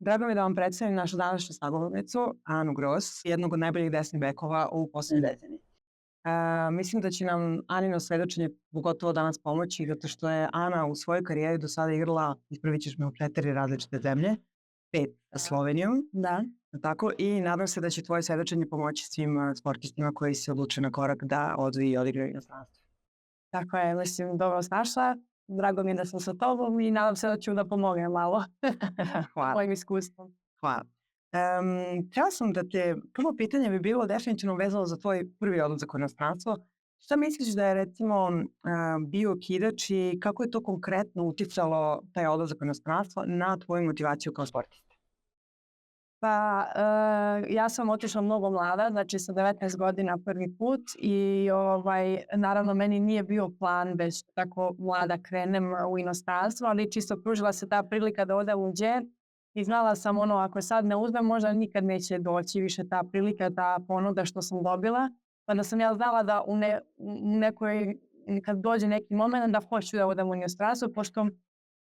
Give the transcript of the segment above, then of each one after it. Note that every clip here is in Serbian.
Drago mi je da vam predstavim našu današnju sagovornicu, Anu Gros, jednog od najboljih desnih bekova u poslednjoj deceniji. Mislim da će nam Anino svedočenje pogotovo danas pomoći, zato što je Ana u svojoj karijeri do sada igrala, ispravit ćeš me, u 4 različite zemlje, 5 sa Slovenijom. Da. Tako, i nadam se da će tvoje svedočenje pomoći svim sportistima koji se odluče na korak da odu i odigraju inostranstvo. Tako je, mislim, dobro snašla. Drago mi je da sam sa tobom i nadam se da ću da pomognem malo. Hvala. Mojim iskustvom. Hvala. Htjela sam da te, prvo pitanje bi bilo definitivno vezano za tvoj prvi odlazak u inostranstvo. Šta misliš da je recimo bio okidač i kako je to konkretno uticalo taj odlazak u inostranstvo na tvoju motivaciju kao sportista? Pa ja sam otišla mnogo mlada, znači sa 19 godina prvi put i naravno meni nije bio plan već tako mlada krenem u inostranstvo, ali čisto pružila se ta prilika da odem u Đer i znala sam ako sad ne uzmem možda nikad neće doći više ta prilika, ta ponuda što sam dobila, pa da sam ja znala da u nekoj, kad dođe neki moment da hoću da odem u inostranstvo, pošto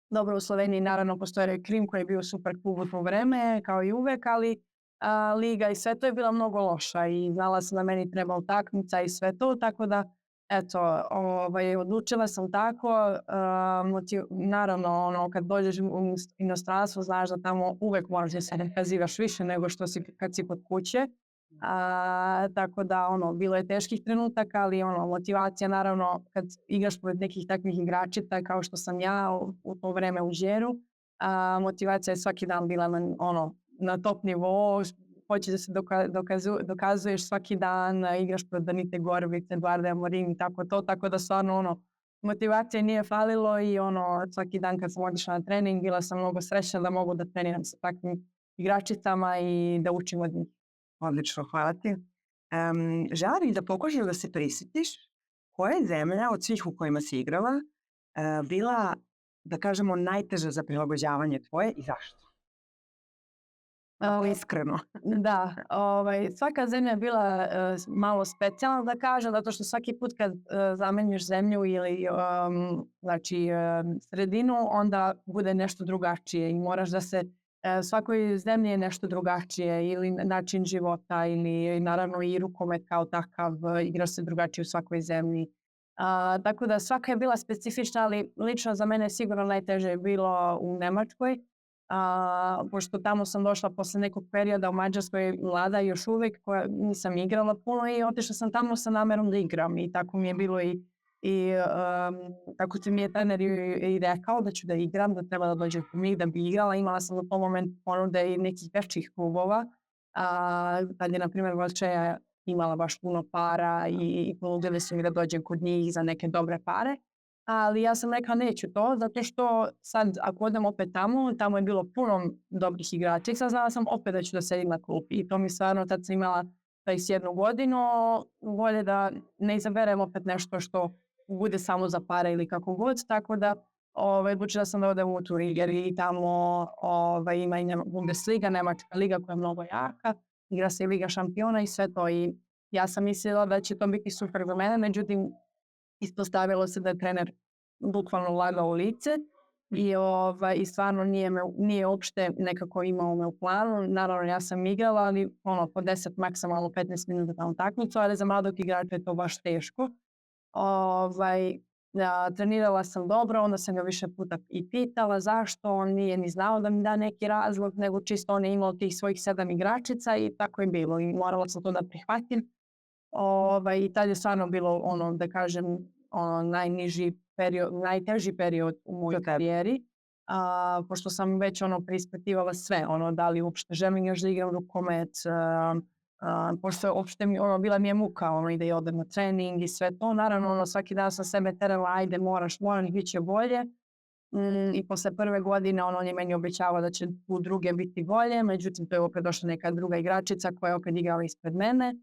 dobro, u Sloveniji naravno postoje Krim koji je bio super klub u to vreme, kao i uvek, ali liga i sve to je bila mnogo loša i znala sam da meni treba utakmica i sve to, tako da eto, odlučila sam tako. Naravno, kad dođeš u inostranstvo, znaš da tamo uvek moraš da se dokazivaš više nego što si kad si kod kuće. Tako da bilo je teških trenutaka, ali motivacija naravno kad igraš pored nekih takvih igračica kao što sam ja u to vreme u Đeru, motivacija je svaki dan bila na top nivou, hoćeš da se dokazuješ svaki dan, igraš pored Danite Gorović, Eduarda Amorim i tako da stvarno motivacije nije falilo i svaki dan kad sam otišla na trening bila sam mnogo srećna da mogu da treniram sa takvim igračicama i da učim od njih. Odlično, hvala ti. Želim da pokušaš da se prisjetiš koja je zemlja od svih u kojima si igrala bila, da kažemo, najteža za prilagođavanje tvoje i zašto? Iskreno. Da, svaka zemlja je bila malo specijalna da kažem, zato što svaki put kad zameniš zemlju ili sredinu, onda bude nešto drugačije i moraš da se svakoj zemlji je nešto drugačije ili način života ili naravno i rukomet kao takav igra se drugačije u svakoj zemlji. Tako da svaka je bila specifična, ali lično za mene sigurno najteže je bilo u Nemačkoj. Pošto tamo sam došla posle nekog perioda u Mađarskoj mlada još uvek koja nisam igrala puno i otišla sam tamo sa namerom da igram i tako mi je bilo i tako se mi je trener i rekao da ću da igram, da treba da dođem kod njih da bi igrala. Imala sam u tom momentu ponude i nekih većih klubova. Tad je, na primjer, Valčeja imala baš puno para i ponudili su mi da dođem kod njih za neke dobre pare. Ali ja sam rekla neću to, zato što sad ako odem opet tamo je bilo puno dobrih igračica, znala sam opet da ću da sedim na klupi. I to mi stvarno, tad sam imala 21 godinu, bolje da ne izaberem opet nešto što bude samo za pare ili kako god, tako da odlučila sam da odem u Turiger i tamo ima i Bundesliga, Nemačka liga koja je mnogo jaka, igra se i Liga šampiona i sve to i ja sam mislila da će to biti super za mene, međutim ispostavilo se da je trener bukvalno lagao u lice i stvarno nije uopšte nekako imao me u planu. Naravno ja sam igrala, ali po 10 maksimalno 15 minuta na utakmicu, ali za mladog igrača je to baš teško. Trenirala sam dobro, onda sam ga više puta i pitala zašto, on nije ni znao da mi da neki razlog, nego čisto on je imao tih svojih 7 igračica i tako je bilo i morala sam to da prihvatim. I tad je stvarno bilo da kažem najteži period u mojoj karijeri, pošto sam već preispitivala sve, da li uopšte želim još da igram rukomet, pošto uopšte bila mi je muka i da i odem na trening i sve to. Naravno, svaki dan sam sebe terala, ajde moraš, bit će bolje. I posle prve godine on je meni obećavao da će u druge biti bolje, međutim to je opet došla neka druga igračica koja je opet igrala ispred mene.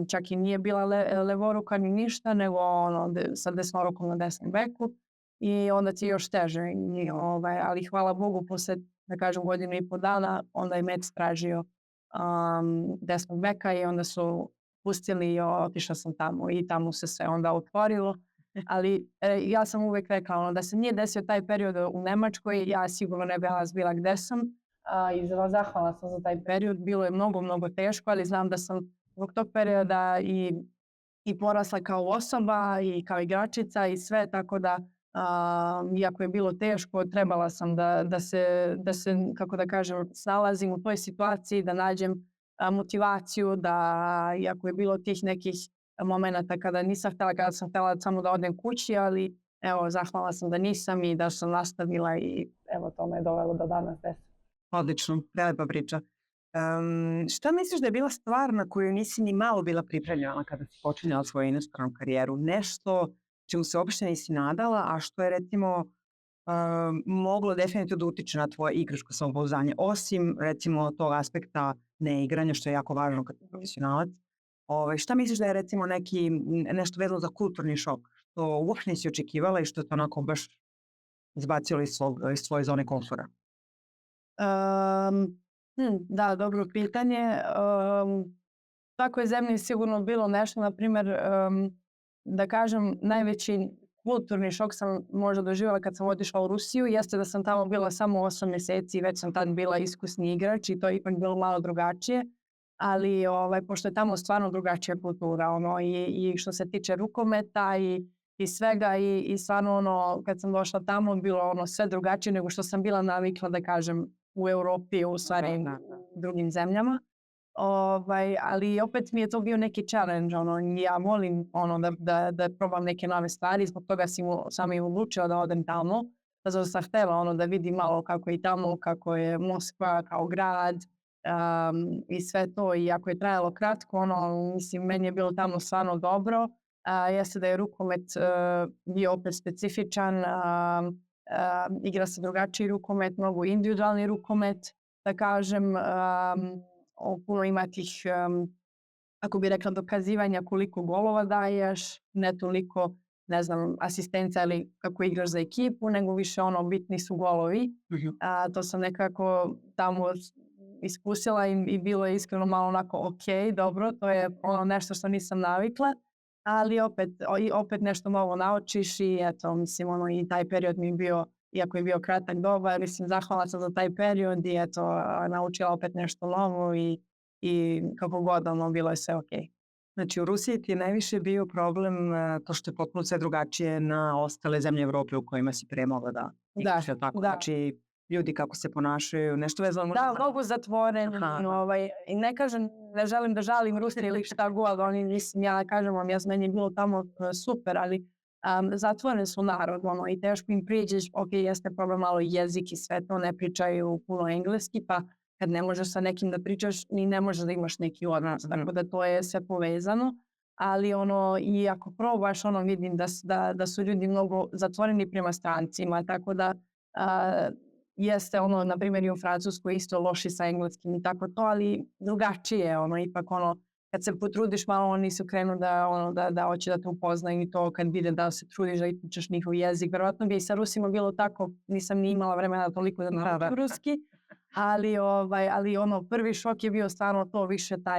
Čak i nije bila levoruka ni ništa, nego sa desnorukom na desnom beku i onda ti još teže. Ali hvala Bogu, posle, da kažem, godinu i po dana, onda je Mec tražio desnog beka i onda su pustili i otišla sam tamo i tamo se sve onda otvorilo. Ali ja sam uvek rekla da se nije desio taj period u Nemačkoj, ja sigurno ne bi bila gde sam. i zahvalna sam za taj period. Bilo je mnogo teško, ali znam da sam zbog tog perioda i porasla kao osoba i kao igračica i sve, tako da iako je bilo teško, trebala sam da se, kako da kažem, snalazim u toj situaciji, da nađem motivaciju, da iako je bilo tih nekih momenata kada nisam htjela, kada sam htjela samo da odem kući, ali evo, zahvalna sam da nisam i da sam nastavila i evo, to me je dovelo do danas. Odlično, prelepa priča. Šta misliš da je bila stvar na koju nisi ni malo bila pripremljena kada si počinjala svoju inostranu karijeru? Nešto čemu se uopšte nisi nadala, a što je recimo moglo definitivno da utiče na tvoje igračko samopouzdanje, osim recimo tog aspekta neigranja, što je jako važno kad si profesionalac. Šta misliš da je recimo nešto vezano za kulturni šok, što uopšte nisi očekivala i što je to onako baš izbacilo iz svoje zone komfora? Da, dobro pitanje. Svakoj zemlji je sigurno bilo nešto, na primjer, da kažem, najveći kulturni šok sam možda doživjela kad sam otišla u Rusiju, jeste da sam tamo bila samo 8 mjeseci i već sam tad bila iskusni igrač i to je ipak bilo malo drugačije, ali pošto je tamo stvarno drugačija kultura, i što se tiče rukometa i svega i stvarno kad sam došla tamo bilo sve drugačije nego što sam bila navikla, da kažem, u Europi, u stvari u drugim zemljama. Ali opet mi je to bio neki challenge, ja volim da probam neke nove stvari, zbog toga sam i odlučila da odem tamo, zato sam htjela da vidim malo kako je tamo, kako je Moskva kao grad i sve to, i ako je trajalo kratko, mislim, meni je bilo tamo stvarno dobro. Jeste da je rukomet bio opet specifičan, igra se drugačiji rukomet, mnogo individualni rukomet, da kažem, puno ima tih, ako bi rekla, dokazivanja koliko golova daješ, ne toliko, ne znam, asistencija ili kako igraš za ekipu, nego više bitni su golovi. To sam nekako tamo iskusila i bilo je iskreno malo onako ok, dobro, to je nešto što nisam navikla, ali opet nešto novo naučiš i eto, mislim, i taj period mi je bio, iako je bio kratak doba, mislim, zahvala sam za taj period i eto, naučila opet nešto novo i kako god, bilo je sve ok. Znači, u Rusiji ti je najviše bio problem to što je potpuno sve drugačije na ostale zemlje Evrope u kojima si pre mogla da igraš, tako? Znači, ljudi kako se ponašaju, nešto vezano... Da, mnogo zatvoren. I ne kažem, ne želim da žalim Rusije ili šta god, ja kažem vam, meni je bilo tamo super, ali zatvoren su narod, i teško im priđeš, ok, jeste problem malo jezik i sve to, ne pričaju puno engleski, pa kad ne možeš sa nekim da pričaš, ni ne možeš da imaš neki odnos, tako da to je sve povezano, ali i ako probaš, vidim da su ljudi mnogo zatvoreni prema strancima, tako da jeste, na primjer, i u Francuskoj isto loši sa engleskim i tako to, ali drugačije, ipak, kad se potrudiš malo, oni su krenu da hoće da te upoznaju i to kad vide da se trudiš da pričaš njihov jezik. Verovatno bi i sa Rusima bilo tako, nisam ni imala vremena toliko da naučim ruski, ali prvi šok je bio stvarno to više ta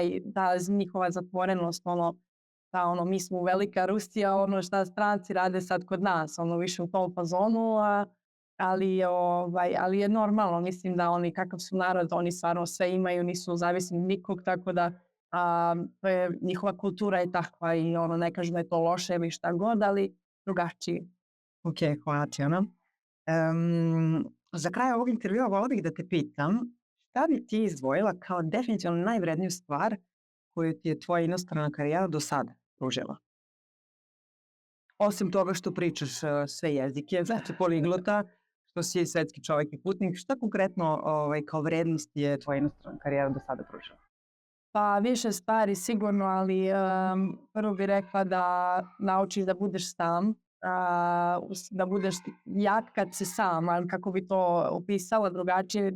njihova zatvorenost, mi smo velika Rusija, šta stranci rade sad kod nas, više u tom fazonu, ali je normalno, mislim da oni kakav su narod, oni stvarno sve imaju, nisu zavisni nikog, tako da to je, njihova kultura je takva i ne kažem da je to loše ili šta god, ali drugačiji. Ok, hvala ti, Ana. Za kraj ovog intervjua volila bih da te pitam, šta bi ti izdvojila kao definitivno najvredniju stvar koju ti je tvoja inostrana karijera do sada pružila? Osim toga što pričaš sve jezike, znači poliglota, što si svetski čovjek i putnik, šta konkretno kao vrednost je tvoja inostrana karijera do sada pružila? Pa više stvari sigurno, ali prvo bih rekla da naučiš da budeš sam, da budeš jak kad si sam, ali kako bi to opisala drugačije,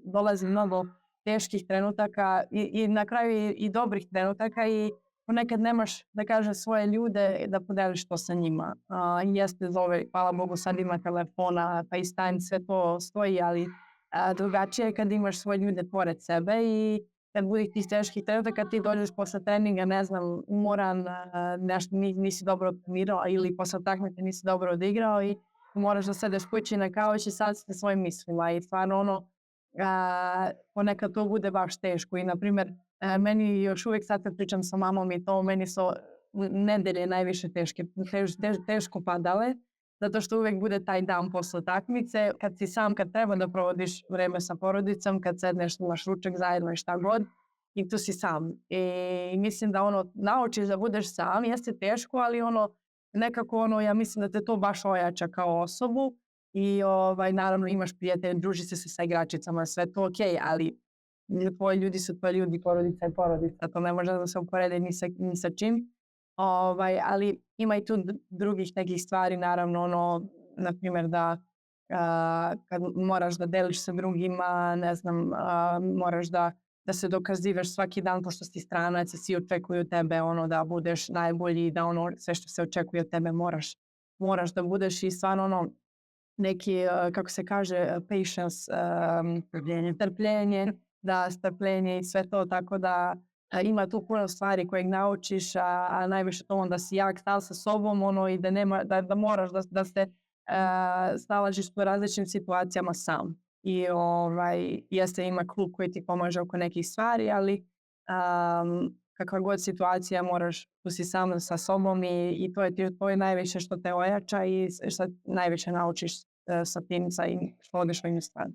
dolazi mnogo teških trenutaka i na kraju i dobrih trenutaka i ponekad nemaš, da kažem, svoje ljude da podeliš to sa njima. Jeste zove, hvala Bogu, sad ima telefona, FaceTime, sve to stoji, ali drugačije je kad imaš svoje ljude pored sebe i kad budeš tih teških trenutaka, ti dođeš posle treninga, ne znam, umoran, nešto nisi dobro trenirao ili posle takmice nisi dobro odigrao i moraš da sedeš kući na kauči sad sa svojim mislima i stvarno ponekad to bude baš teško i na primjer meni još uvijek sad kad pričam sa mamom i to meni su nedelje najviše teško padale zato što uvijek bude taj dan posle takmice kad si sam, kad treba da provodiš vreme sa porodicom, kad sedneš, imaš ručak zajedno i šta god i tu si sam i mislim da naučiš da budeš sam, jeste teško, ali nekako ja mislim da te to baš ojača kao osobu i naravno imaš prijatelje, druži se sa igračicama, sve to okej, ali tvoji ljudi su tvoji ljudi, porodica je porodica, to ne može da se uporedi ni sa čim. Ali ima i tu drugih nekih stvari, naravno, na primjer da kad moraš da deliš sa drugima, ne znam, moraš da se dokazivaš svaki dan, pošto si stranac, svi očekuju tebe da budeš najbolji, da sve što se očekuje od tebe moraš da budeš i stvarno neki, kako se kaže, patience, strpljenje i sve to, tako da ima tu puno stvari kojeg naučiš, a najviše to da si jak stal sa sobom i da moraš da se snalaziš po različitim situacijama sam. I jeste ima klub koji ti pomaže oko nekih stvari, ali kakva god situacija moraš, tu si sam sa sobom i to je najviše što te ojača i što najviše naučiš sa tim, što odeš ovim stvari.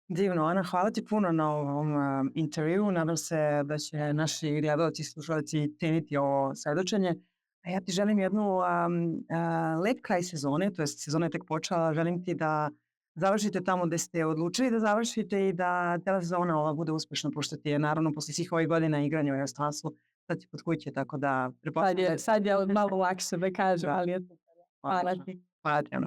Divno, Ana, hvala ti puno na ovom intervju. Nadam se da će naši gledalci i slušalci ceniti ovo svedočenje. A ja ti želim jednu lep kraj sezone, to je sezona je tek počela, želim ti da završite tamo gde ste odlučili da završite i da cela sezona ova bude uspešna, pošto ti je naravno posle svih ovih godina igranja u inostranstvu, sad si kod kuće, tako da... Sad je malo lakše da kažem, ali hvala ti. Hvala ti.